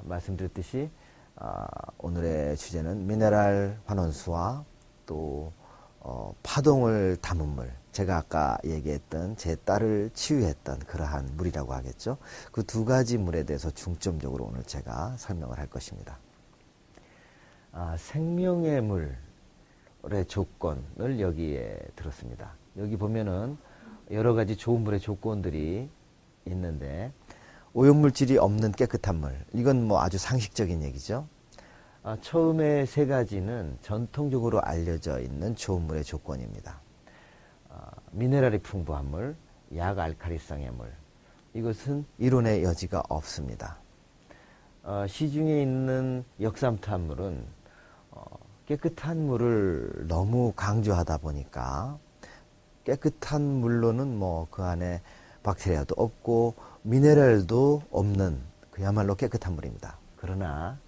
말씀드렸듯이 오늘의 주제는 미네랄 환원수와 또 파동을 담은 물, 제가 아까 얘기했던 제 딸을 치유했던 그러한 물이라고 하겠죠. 그 두 가지 물에 대해서 중점적으로 오늘 제가 설명을 할 것입니다. 생명의 물의 조건을 여기에 들었습니다. 여기 보면은 여러 가지 좋은 물의 조건들이 있는데, 오염물질이 없는 깨끗한 물, 이건 뭐 아주 상식적인 얘기죠. 처음에 세 가지는 전통적으로 알려져 있는 좋은 물의 조건입니다. 미네랄이 풍부한 물, 약알칼리성의 물, 이것은 이론의 여지가 없습니다. 시중에 있는 역삼투압물은 깨끗한 물을 너무 강조하다 보니까 깨끗한 물로는 뭐 그 안에 박테리아도 없고 미네랄도 없는 그야말로 깨끗한 물입니다. 그러나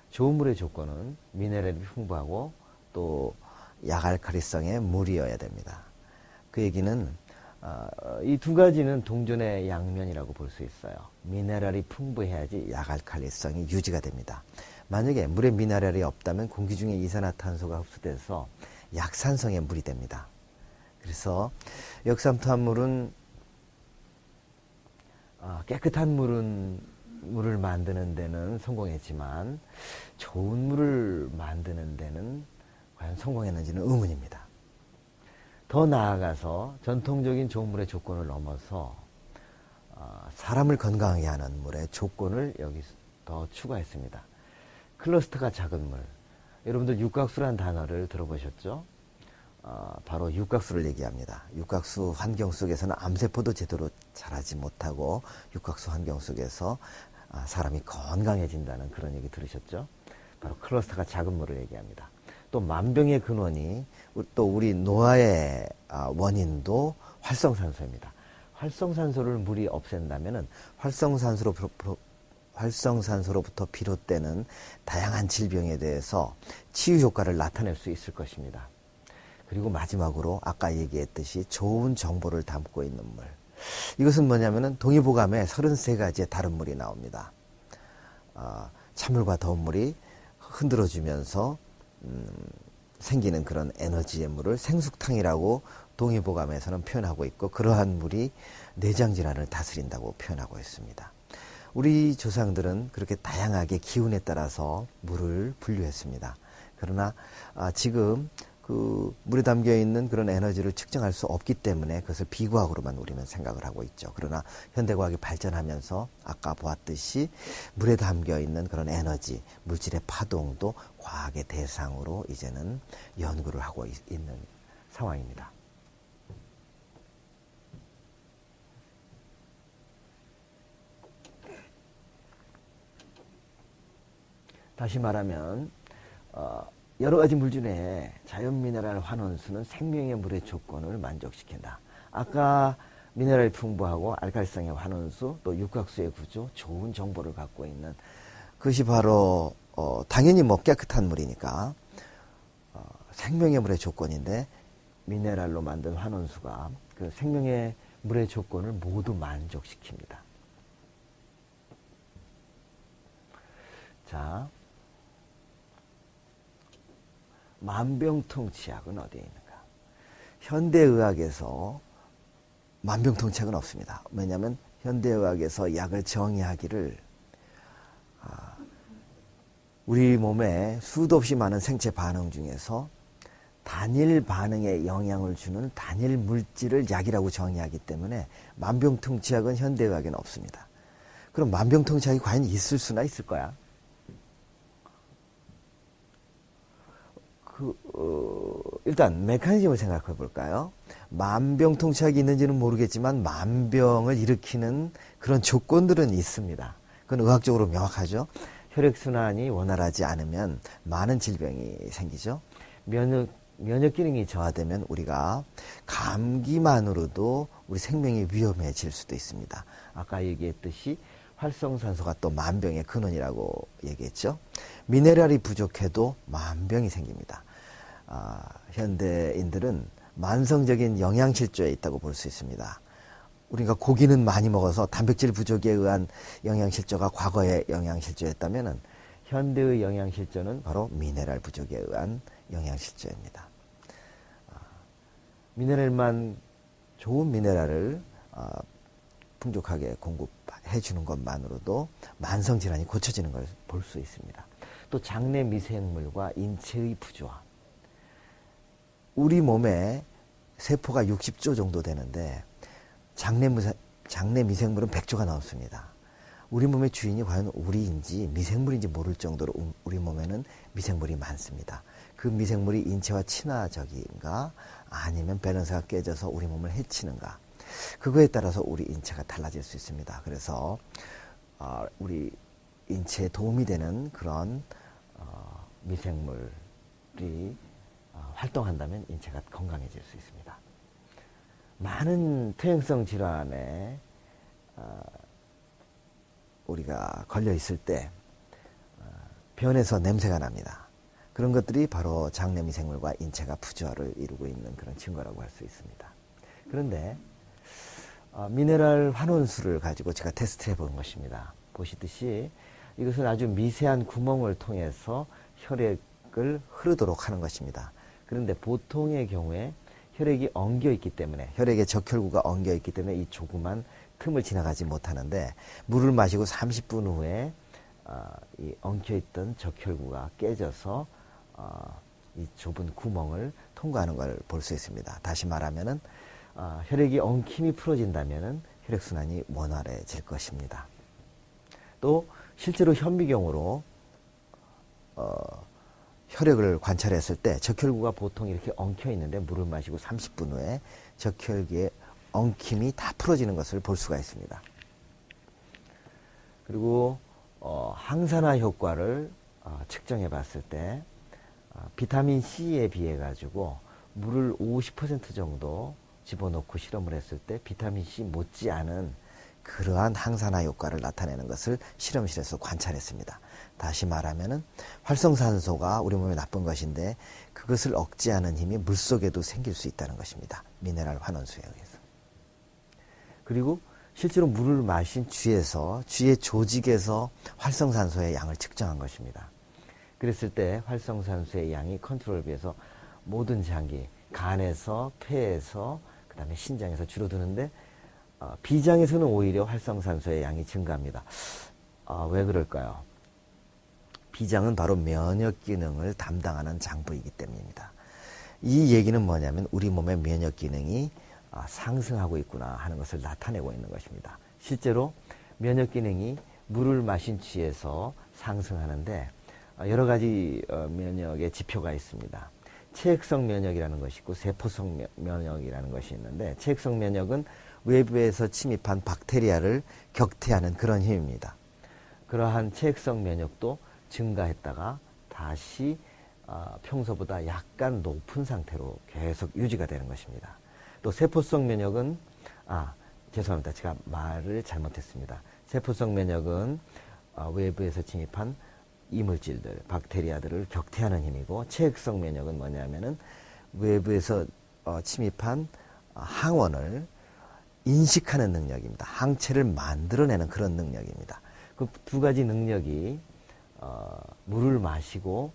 좋은 물의 조건은 미네랄이 풍부하고 또 약알칼리성의 물이어야 됩니다. 그 얘기는 이 두 가지는 동전의 양면이라고 볼 수 있어요. 미네랄이 풍부해야지 약알칼리성이 유지가 됩니다. 만약에 물에 미네랄이 없다면 공기 중에 이산화탄소가 흡수돼서 약산성의 물이 됩니다. 그래서 역삼투압물은 깨끗한 물을 만드는 데는 성공했지만 좋은 물을 만드는 데는 과연 성공했는지는 의문입니다. 더 나아가서 전통적인 좋은 물의 조건을 넘어서 사람을 건강하게 하는 물의 조건을 여기 더 추가했습니다. 클러스터가 작은 물, 여러분들 육각수라는 단어를 들어보셨죠? 바로 육각수를 얘기합니다. 육각수 환경 속에서는 암세포도 제대로 자라지 못하고 육각수 환경 속에서 사람이 건강해진다는 그런 얘기 들으셨죠? 바로 클러스터가 작은 물을 얘기합니다. 또 만병의 근원이 또 우리 노화의 원인도 활성산소입니다. 활성산소를 물이 없앤다면은 활성산소로부터 비롯되는 다양한 질병에 대해서 치유 효과를 나타낼 수 있을 것입니다. 그리고 마지막으로 아까 얘기했듯이 좋은 정보를 담고 있는 물. 이것은 뭐냐면은 동의보감에 33가지의 다른 물이 나옵니다. 찬물과 더운 물이 흔들어주면서 생기는 그런 에너지의 물을 생숙탕이라고 동의보감에서는 표현하고 있고, 그러한 물이 내장질환을 다스린다고 표현하고 있습니다. 우리 조상들은 그렇게 다양하게 기운에 따라서 물을 분류했습니다. 그러나 지금 그 물에 담겨 있는 그런 에너지를 측정할 수 없기 때문에 그것을 비과학으로만 우리는 생각을 하고 있죠. 그러나 현대과학이 발전하면서 아까 보았듯이 물에 담겨 있는 그런 에너지, 물질의 파동도 과학의 대상으로 이제는 연구를 하고 있는 상황입니다. 다시 말하면 여러 가지 물 중에 자연미네랄 환원수는 생명의 물의 조건을 만족시킨다. 아까 미네랄이 풍부하고 알칼리성의 환원수, 또 육각수의 구조, 좋은 정보를 갖고 있는 그것이 바로 당연히 뭐 깨끗한 물이니까 생명의 물의 조건인데, 미네랄로 만든 환원수가 그 생명의 물의 조건을 모두 만족시킵니다. 자, 만병통치약은 어디에 있는가? 현대의학에서 만병통치약은 없습니다. 왜냐하면 현대의학에서 약을 정의하기를 우리 몸에 수도 없이 많은 생체 반응 중에서 단일 반응에 영향을 주는 단일 물질을 약이라고 정의하기 때문에 만병통치약은 현대의학에는 없습니다. 그럼 만병통치약이 과연 있을 수나 있을 거야? 일단 메커니즘을 생각해 볼까요? 만병통치약이 있는지는 모르겠지만 만병을 일으키는 그런 조건들은 있습니다. 그건 의학적으로 명확하죠. 혈액순환이 원활하지 않으면 많은 질병이 생기죠. 면역 기능이 저하되면 우리가 감기만으로도 우리 생명이 위험해질 수도 있습니다. 아까 얘기했듯이 활성산소가 또 만병의 근원이라고 얘기했죠. 미네랄이 부족해도 만병이 생깁니다. 현대인들은 만성적인 영양실조에 있다고 볼 수 있습니다. 우리가 고기는 많이 먹어서 단백질 부족에 의한 영양실조가 과거의 영양실조였다면은 현대의 영양실조는 바로 미네랄 부족에 의한 영양실조입니다. 미네랄만 좋은 미네랄을 풍족하게 공급해 주는 것만으로도 만성질환이 고쳐지는 걸 볼 수 있습니다. 또 장내 미생물과 인체의 부조화. 우리 몸에 세포가 60조 정도 되는데 장내 미생물은 100조가 넘습니다. 우리 몸의 주인이 과연 우리인지 미생물인지 모를 정도로 우리 몸에는 미생물이 많습니다. 그 미생물이 인체와 친화적인가 아니면 밸런스가 깨져서 우리 몸을 해치는가, 그거에 따라서 우리 인체가 달라질 수 있습니다. 그래서 우리 인체에 도움이 되는 그런 미생물이 활동한다면 인체가 건강해질 수 있습니다. 많은 퇴행성 질환에 우리가 걸려 있을 때 변에서 냄새가 납니다. 그런 것들이 바로 장내 미생물과 인체가 부조화를 이루고 있는 그런 증거라고 할 수 있습니다. 그런데 미네랄 환원수를 가지고 제가 테스트해 본 것입니다. 보시듯이 이것은 아주 미세한 구멍을 통해서 혈액을 흐르도록 하는 것입니다. 그런데 보통의 경우에 혈액이 엉겨 있기 때문에, 혈액의 적혈구가 엉겨 있기 때문에 이 조그만 틈을 지나가지 못하는데, 물을 마시고 30분 후에 이 엉켜있던 적혈구가 깨져서 이 좁은 구멍을 통과하는 걸 볼 수 있습니다. 다시 말하면은 혈액이 엉킴이 풀어진다면은 혈액순환이 원활해질 것입니다. 또 실제로 현미경으로 혈액을 관찰했을 때 적혈구가 보통 이렇게 엉켜 있는데 물을 마시고 30분 후에 적혈구의 엉킴이 다 풀어지는 것을 볼 수가 있습니다. 그리고 항산화 효과를 측정해 봤을 때 비타민 C에 비해 가지고 물을 50% 정도 집어넣고 실험을 했을 때 비타민 C 못지않은 그러한 항산화 효과를 나타내는 것을 실험실에서 관찰했습니다. 다시 말하면은 활성산소가 우리 몸에 나쁜 것인데 그것을 억제하는 힘이 물속에도 생길 수 있다는 것입니다. 미네랄 환원수에 의해서. 그리고 실제로 물을 마신 쥐의 조직에서 활성산소의 양을 측정한 것입니다. 그랬을 때 활성산소의 양이 컨트롤에 비해서 모든 장기, 간에서, 폐에서, 그 다음에 신장에서 줄어드는데 비장에서는 오히려 활성산소의 양이 증가합니다. 왜 그럴까요? 비장은 바로 면역 기능을 담당하는 장부이기 때문입니다. 이 얘기는 뭐냐면 우리 몸의 면역 기능이 상승하고 있구나 하는 것을 나타내고 있는 것입니다. 실제로 면역 기능이 물을 마신 쥐에서 상승하는데 여러 가지 면역의 지표가 있습니다. 체액성 면역이라는 것이 있고 세포성 면역이라는 것이 있는데, 체액성 면역은 외부에서 침입한 박테리아를 격퇴하는 그런 힘입니다. 그러한 체액성 면역도 증가했다가 다시 평소보다 약간 높은 상태로 계속 유지가 되는 것입니다. 또 세포성 면역은 죄송합니다. 제가 말을 잘못했습니다. 세포성 면역은 외부에서 침입한 이물질들, 박테리아들을 격퇴하는 힘이고, 체액성 면역은 뭐냐면은 외부에서 침입한 항원을 인식하는 능력입니다. 항체를 만들어내는 그런 능력입니다. 그 두 가지 능력이 물을 마시고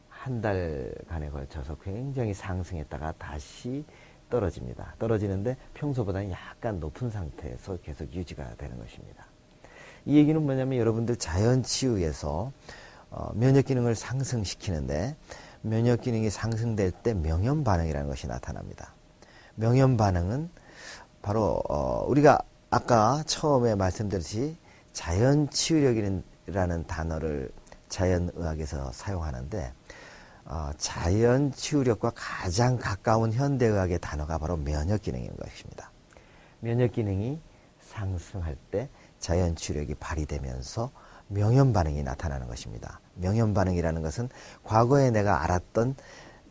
한 달간에 걸쳐서 굉장히 상승했다가 다시 떨어집니다. 떨어지는데 평소보다는 약간 높은 상태에서 계속 유지가 되는 것입니다. 이 얘기는 뭐냐면 여러분들 자연치유에서 면역 기능을 상승시키는데, 면역 기능이 상승될 때 명염 반응이라는 것이 나타납니다. 명염 반응은 바로 우리가 아까 처음에 말씀드렸듯이 자연치유력이라는 단어를 자연의학에서 사용하는데, 자연치유력과 가장 가까운 현대의학의 단어가 바로 면역 기능인 것입니다. 면역 기능이 상승할 때 자연치유력이 발휘되면서 명염 반응이 나타나는 것입니다. 명염 반응이라는 것은 과거에 내가 알았던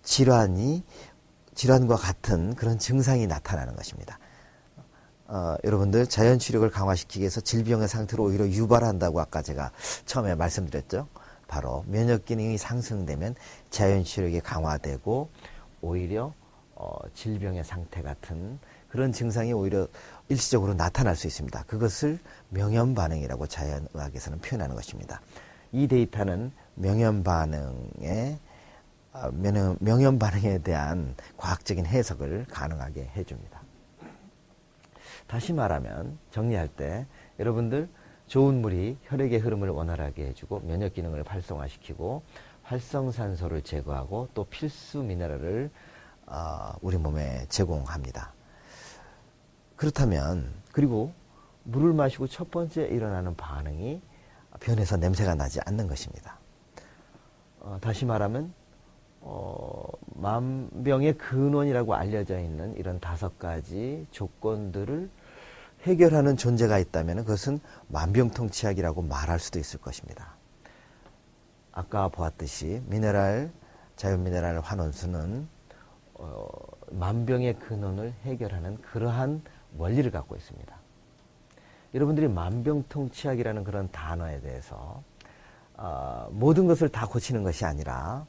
질환과 같은 그런 증상이 나타나는 것입니다. 여러분들 자연치유력을 강화시키기 위해서 질병의 상태로 오히려 유발한다고 아까 제가 처음에 말씀드렸죠. 바로 면역 기능이 상승되면 자연치유력이 강화되고 오히려 질병의 상태 같은 그런 증상이 오히려 일시적으로 나타날 수 있습니다. 그것을 명현 반응이라고 자연의학에서는 표현하는 것입니다. 이 데이터는 명현 반응에 대한 과학적인 해석을 가능하게 해줍니다. 다시 말하면 정리할 때 여러분들 좋은 물이 혈액의 흐름을 원활하게 해주고 면역 기능을 활성화시키고 활성산소를 제거하고 또 필수 미네랄을 우리 몸에 제공합니다. 그렇다면 그리고 물을 마시고 첫 번째 일어나는 반응이 변에서 냄새가 나지 않는 것입니다. 다시 말하면 만병의 근원이라고 알려져 있는 이런 5가지 조건들을 해결하는 존재가 있다면 그것은 만병통치약이라고 말할 수도 있을 것입니다. 아까 보았듯이 자연미네랄 환원수는 만병의 근원을 해결하는 그러한 원리를 갖고 있습니다. 여러분들이 만병통치약이라는 그런 단어에 대해서 모든 것을 다 고치는 것이 아니라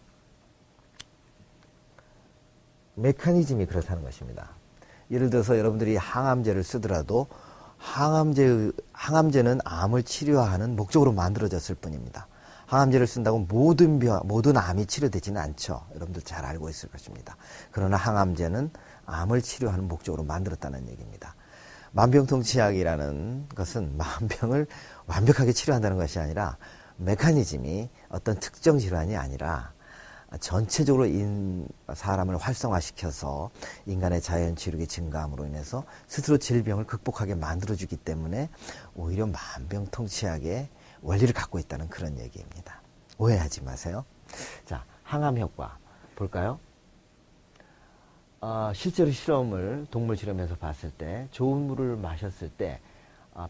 메커니즘이 그렇다는 것입니다. 예를 들어서 여러분들이 항암제를 쓰더라도 항암제는 암을 치료하는 목적으로 만들어졌을 뿐입니다. 항암제를 쓴다고 모든 암이 치료되지는 않죠. 여러분들 잘 알고 있을 것입니다. 그러나 항암제는 암을 치료하는 목적으로 만들었다는 얘기입니다. 만병통치약이라는 것은 만병을 완벽하게 치료한다는 것이 아니라 메커니즘이 어떤 특정 질환이 아니라 전체적으로 사람을 활성화시켜서 인간의 자연치료기 증가함으로 인해서 스스로 질병을 극복하게 만들어주기 때문에 오히려 만병통치약의 원리를 갖고 있다는 그런 얘기입니다. 오해하지 마세요. 자, 항암 효과 볼까요? 실제로 동물 실험에서 봤을 때 좋은 물을 마셨을 때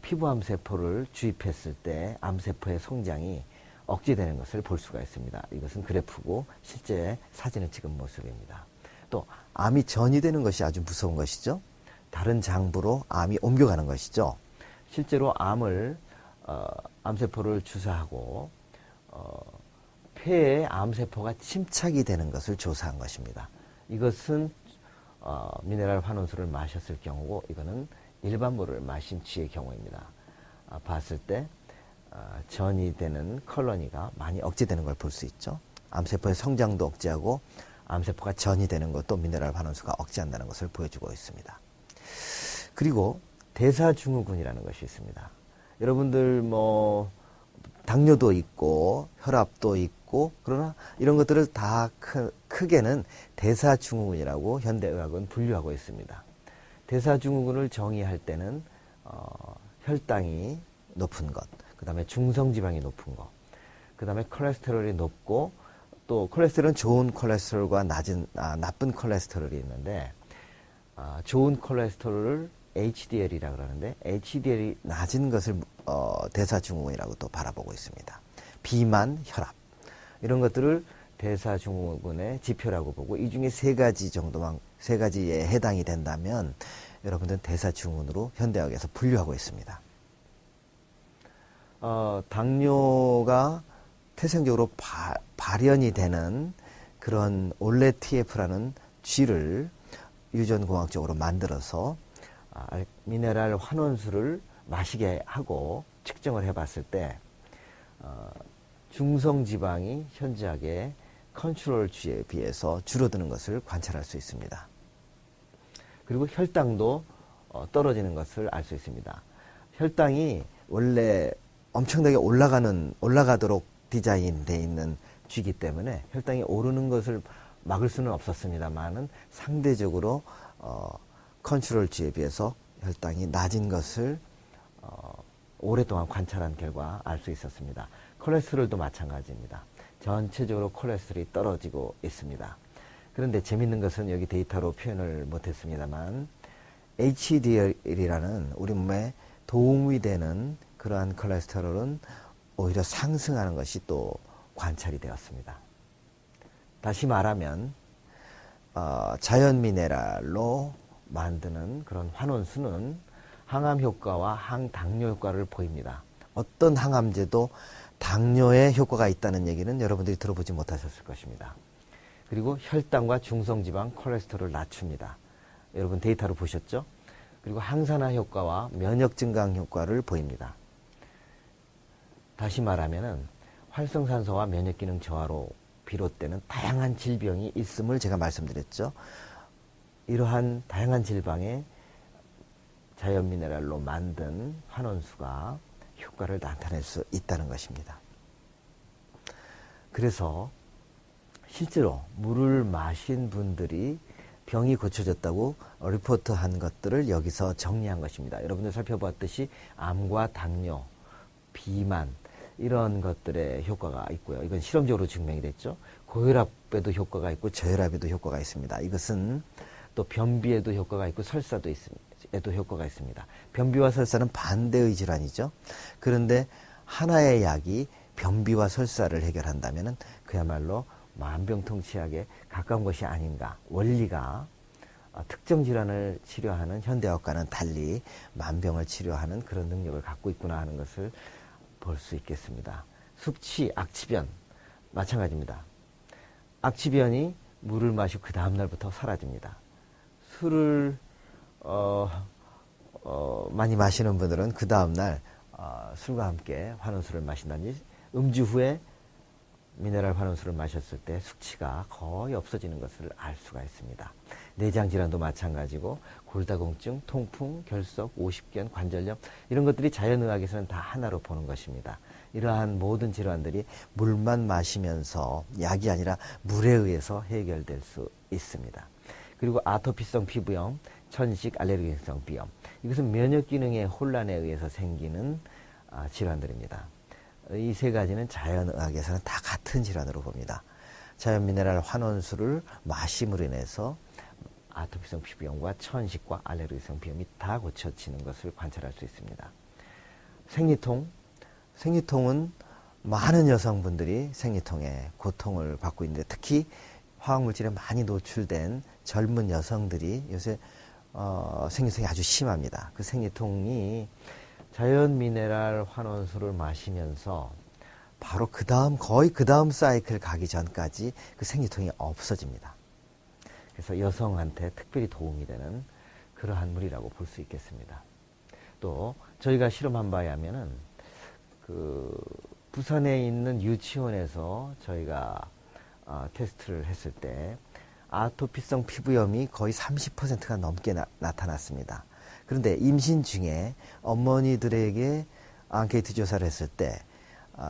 피부 암세포를 주입했을 때 암세포의 성장이 억제되는 것을 볼 수가 있습니다. 이것은 그래프고 실제 사진을 찍은 모습입니다. 또 암이 전이되는 것이 아주 무서운 것이죠. 다른 장부로 암이 옮겨가는 것이죠. 실제로 암세포를 주사하고 폐에 암세포가 침착이 되는 것을 조사한 것입니다. 이것은 미네랄 환원수를 마셨을 경우고 이거는 일반 물을 마신 뒤의 경우입니다. 봤을 때 전이 되는 컬러니가 많이 억제되는 걸 볼 수 있죠. 암세포의 성장도 억제하고 암세포가 전이 되는 것도 미네랄 환원수가 억제한다는 것을 보여주고 있습니다. 그리고 대사증후군이라는 것이 있습니다. 여러분들 당뇨도 있고 혈압도 있고 그러나 이런 것들을 다 크게는 대사증후군이라고 현대의학은 분류하고 있습니다. 대사증후군을 정의할 때는 혈당이 높은 것, 그 다음에 중성지방이 높은 것, 그 다음에 콜레스테롤이 높고 또 콜레스테롤은 좋은 콜레스테롤과 나쁜 콜레스테롤이 있는데 좋은 콜레스테롤을 HDL이라고 그러는데 HDL이 낮은 것을 대사증후군이라고 또 바라보고 있습니다. 비만, 혈압 이런 것들을 대사증후군의 지표라고 보고 이 중에 3가지에 해당이 된다면 여러분들은 대사증후군으로 현대학에서 분류하고 있습니다. 당뇨가 태생적으로 발현이 되는 그런 올레 TF라는 쥐를 유전공학적으로 만들어서 미네랄 환원수를 마시게 하고 측정을 해봤을 때 중성지방이 현저하게 컨트롤 쥐에 비해서 줄어드는 것을 관찰할 수 있습니다. 그리고 혈당도 떨어지는 것을 알 수 있습니다. 혈당이 원래 엄청나게 올라가도록 디자인되어 있는 쥐이기 때문에 혈당이 오르는 것을 막을 수는 없었습니다만은 상대적으로 컨트롤 쥐에 비해서 혈당이 낮은 것을 오랫동안 관찰한 결과 알 수 있었습니다. 콜레스테롤도 마찬가지입니다. 전체적으로 콜레스테롤이 떨어지고 있습니다. 그런데 재밌는 것은 여기 데이터로 표현을 못했습니다만 HDL이라는 우리 몸에 도움이 되는 그러한 콜레스테롤은 오히려 상승하는 것이 또 관찰이 되었습니다. 다시 말하면 자연 미네랄로 만드는 그런 환원수는 항암 효과와 항당뇨 효과를 보입니다. 어떤 항암제도 당뇨에 효과가 있다는 얘기는 여러분들이 들어보지 못하셨을 것입니다. 그리고 혈당과 중성지방, 콜레스테롤을 낮춥니다. 여러분 데이터로 보셨죠? 그리고 항산화 효과와 면역 증강 효과를 보입니다. 다시 말하면은 활성산소와 면역 기능 저하로 비롯되는 다양한 질병이 있음을 제가 말씀드렸죠. 이러한 다양한 질병에 자연 미네랄로 만든 환원수가 효과를 나타낼 수 있다는 것입니다. 그래서 실제로 물을 마신 분들이 병이 고쳐졌다고 리포트한 것들을 여기서 정리한 것입니다. 여러분들 살펴보았듯이 암과 당뇨, 비만 이런 것들의 효과가 있고요. 이건 실험적으로 증명이 됐죠. 고혈압에도 효과가 있고 저혈압에도 효과가 있습니다. 이것은 또 변비에도 효과가 있고 설사도 에도 효과가 있습니다. 변비와 설사는 반대의 질환이죠. 그런데 하나의 약이 변비와 설사를 해결한다면 그야말로 만병통치약에 가까운 것이 아닌가. 원리가 특정 질환을 치료하는 현대의학과는 달리 만병을 치료하는 그런 능력을 갖고 있구나 하는 것을 볼 수 있겠습니다. 숙취, 악취변 마찬가지입니다. 악취변이 물을 마시고 그 다음날부터 사라집니다. 술을 많이 마시는 분들은 그 다음날 술과 함께 환원수를 마신다든지 음주 후에 미네랄 환원수를 마셨을 때 숙취가 거의 없어지는 것을 알 수가 있습니다. 내장질환도 마찬가지고 골다공증, 통풍, 결석, 오십견, 관절염 이런 것들이 자연의학에서는 다 하나로 보는 것입니다. 이러한 모든 질환들이 물만 마시면서 약이 아니라 물에 의해서 해결될 수 있습니다. 그리고 아토피성 피부염, 천식, 알레르기성 비염 이것은 면역기능의 혼란에 의해서 생기는 질환들입니다. 이 세 가지는 자연의학에서는 다 같은 질환으로 봅니다. 자연미네랄 환원수를 마심으로 인해서 아토피성 피부염과 천식과 알레르기성 비염이 다 고쳐지는 것을 관찰할 수 있습니다. 생리통은 많은 여성분들이 생리통에 고통을 받고 있는데 특히 화학물질에 많이 노출된 젊은 여성들이 요새 생리통이 아주 심합니다. 그 생리통이 자연 미네랄 환원수를 마시면서 바로 거의 그 다음 사이클 가기 전까지 그 생리통이 없어집니다. 그래서 여성한테 특별히 도움이 되는 그러한 물이라고 볼 수 있겠습니다. 또 저희가 실험한 바에 하면은 부산에 있는 유치원에서 저희가 테스트를 했을 때 아토피성 피부염이 거의 30%가 넘게 나타났습니다. 그런데 임신 중에 어머니들에게 앙케이트 조사를 했을 때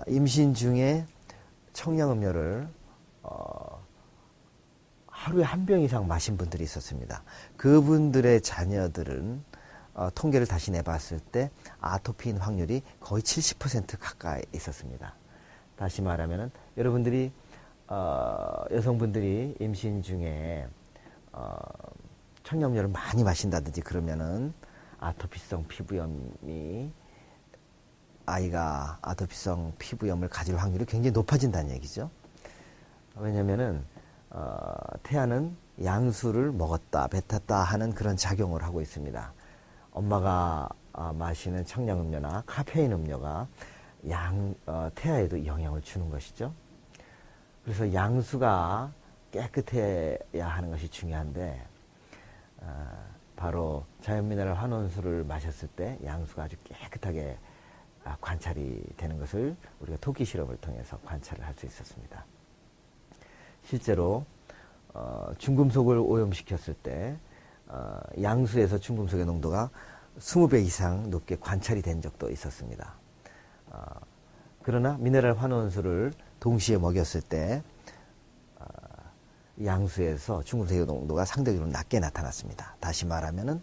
임신 중에 청량음료를 하루에 한 병 이상 마신 분들이 있었습니다. 그분들의 자녀들은 통계를 다시 내봤을 때 아토피인 확률이 거의 70% 가까이 있었습니다. 다시 말하면 여러분들이 여성분들이 임신 중에 청량음료를 많이 마신다든지 그러면은 아토피성 피부염이 아이가 아토피성 피부염을 가질 확률이 굉장히 높아진다는 얘기죠. 왜냐면은 태아는 양수를 먹었다 뱉었다 하는 그런 작용을 하고 있습니다. 엄마가 마시는 청량음료나 카페인 음료가 태아에도 영향을 주는 것이죠. 그래서 양수가 깨끗해야 하는 것이 중요한데 바로 자연미네랄 환원수를 마셨을 때 양수가 아주 깨끗하게 관찰이 되는 것을 우리가 토끼 실험을 통해서 관찰을 할 수 있었습니다. 실제로 중금속을 오염시켰을 때 양수에서 중금속의 농도가 20배 이상 높게 관찰이 된 적도 있었습니다. 그러나 미네랄 환원수를 동시에 먹였을 때 양수에서 중금속의 농도가 상대적으로 낮게 나타났습니다. 다시 말하면은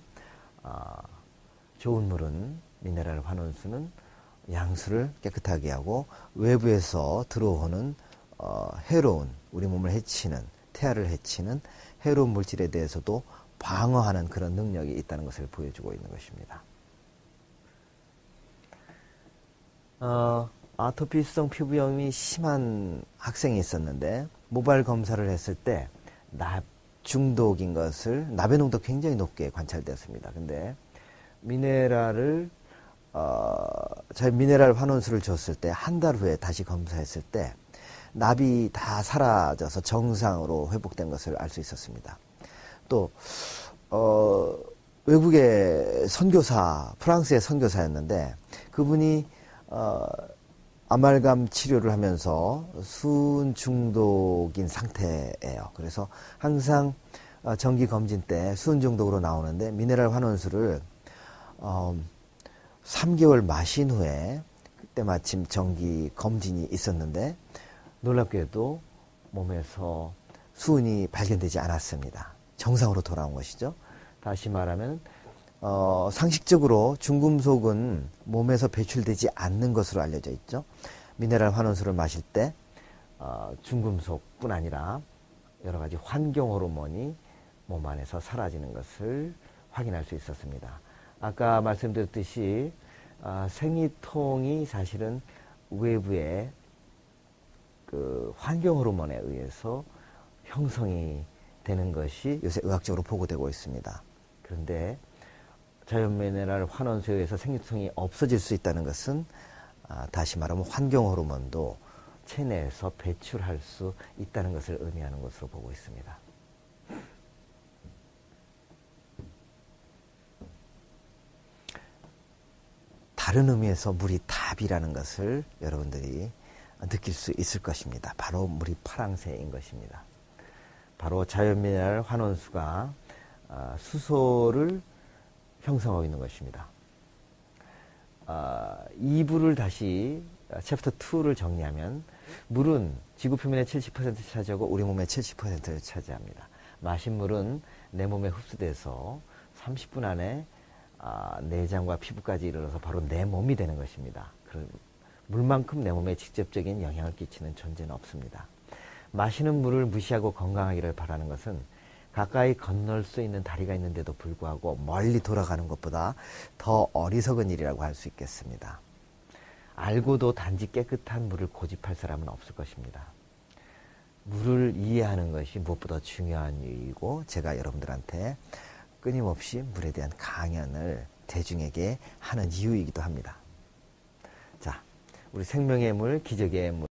좋은 물은 미네랄 환원수는 양수를 깨끗하게 하고 외부에서 들어오는 해로운 우리 몸을 해치는 태아를 해치는 해로운 물질에 대해서도 방어하는 그런 능력이 있다는 것을 보여주고 있는 것입니다. 아토피성 피부염이 심한 학생이 있었는데 모발 검사를 했을 때 납 중독인 것을 납의 농도 굉장히 높게 관찰되었습니다. 근데 미네랄 환원수를 줬을 때 한 달 후에 다시 검사했을 때 납이 다 사라져서 정상으로 회복된 것을 알 수 있었습니다. 또 외국의 선교사, 프랑스의 선교사였는데 그분이 아말감 치료를 하면서 수은 중독인 상태예요. 그래서 항상 정기 검진 때 수은 중독으로 나오는데 미네랄 환원수를 3개월 마신 후에 그때 마침 정기 검진이 있었는데 놀랍게도 몸에서 수은이 발견되지 않았습니다. 정상으로 돌아온 것이죠. 다시 말하면 상식적으로 중금속은 몸에서 배출되지 않는 것으로 알려져 있죠. 미네랄 환원수를 마실 때 중금속뿐 아니라 여러 가지 환경 호르몬이 몸 안에서 사라지는 것을 확인할 수 있었습니다. 아까 말씀드렸듯이 생리통이 사실은 외부의 그 환경 호르몬에 의해서 형성이 되는 것이 요새 의학적으로 보고되고 있습니다. 그런데 자연미네랄 환원수에 의해서 생리통이 없어질 수 있다는 것은 다시 말하면 환경 호르몬도 체내에서 배출할 수 있다는 것을 의미하는 것으로 보고 있습니다. 다른 의미에서 물이 답이라는 것을 여러분들이 느낄 수 있을 것입니다. 바로 물이 파랑새인 것입니다. 바로 자연미네랄 환원수가 수소를 형성하고 있는 것입니다. 2부를 다시 챕터 2를 정리하면 물은 지구 표면의 70%를 차지하고 우리 몸의 70%를 차지합니다. 마신 물은 내 몸에 흡수돼서 30분 안에 내장과 피부까지 이르러서 바로 내 몸이 되는 것입니다. 물만큼 내 몸에 직접적인 영향을 끼치는 존재는 없습니다. 마시는 물을 무시하고 건강하기를 바라는 것은 가까이 건널 수 있는 다리가 있는데도 불구하고 멀리 돌아가는 것보다 더 어리석은 일이라고 할 수 있겠습니다. 알고도 단지 깨끗한 물을 고집할 사람은 없을 것입니다. 물을 이해하는 것이 무엇보다 중요한 이유이고 제가 여러분들한테 끊임없이 물에 대한 강연을 대중에게 하는 이유이기도 합니다. 자, 우리 생명의 물, 기적의 물